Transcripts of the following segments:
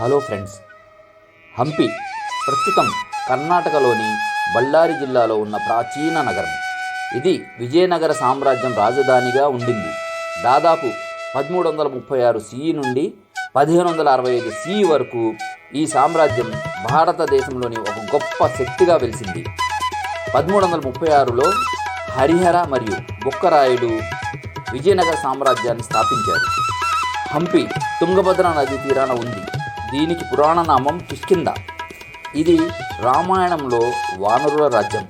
Hello friends, Hampi ప్రస్తుతం కర్ణాటకలోని బళ్ళారి జిల్లాలో ఉన్న ప్రాచీన నగరం. ఇది విజయనగర సామ్రాజ్యం రాజధానిగా ఉండింది. దాదాపు 1336 సిఈ నుండి 1565 సిఈ వరకు ఈ సామ్రాజ్యం భారతదేశంలోని ఒక గొప్ప శక్తిగా వెలిసింది. 1336లో హరిహర మరియు బుక్కరాయుడు విజయనగర సామ్రాజ్యాన్ని స్థాపించారు. హంపి తుంగభద్ర నది తీరాన ఉంది. దీనికి పురాణ నామం కిష్కింద. ఇది రామాయణంలో వానరుల రాజ్యం.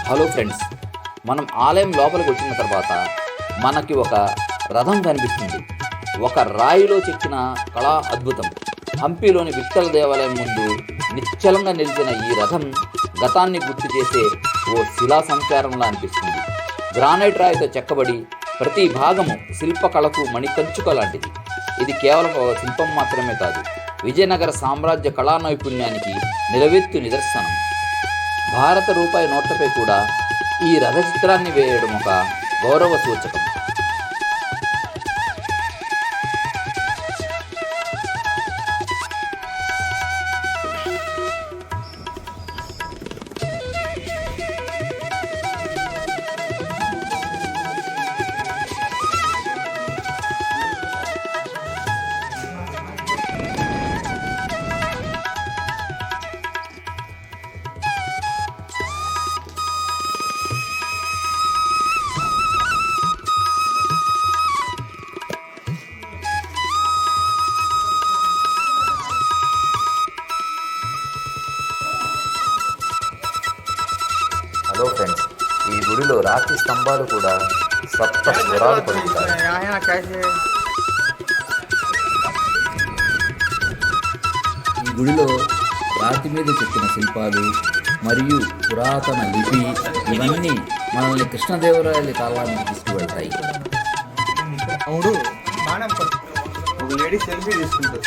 హలో ఫ్రెండ్స్, మనం ఆలయం లోపలికి వచ్చిన తర్వాత మనకి ఒక రథం కనిపిస్తుంది. ఒక రాయిలో చెక్కిన కళా అద్భుతం. హంపిలోని విఠ్ఠల దేవాలయం ముందు నిశ్చలంగా నిలిచిన ఈ రథం గతాన్ని గుర్తు చేసే ఓ శిలా సంచారంలా అనిపిస్తుంది. గ్రానైట్ రాయితో చెక్కబడి ప్రతి భాగము శిల్పకళకు మణికంచుక లాంటిది. ఇది కేవలం ఒక శిల్పం మాత్రమే కాదు, విజయనగర సామ్రాజ్య కళా నైపుణ్యానికి నిలవెత్తు నిదర్శనం. భారత రూపాయి నోట్లపై కూడా ఈ రథ చిత్రాన్ని వేయడం ఒక గౌరవ సూచకం. హలో ఫ్రెండ్స్, ఈ గుడిలో రాతి స్తంభాలు కూడా సప్త స్వరాలు పలుకుతాయి. ఈ గుడిలో రాతి మీద చెక్కిన శిల్పాలు మరియు పురాతన లిపి ఇవన్నీ మనల్ని కృష్ణదేవరాయల కాలానికి తీసుకువెళ్తాయి. అవును, బాణం ఒక లేడీ సెల్ఫీ తీసుకుంటారు.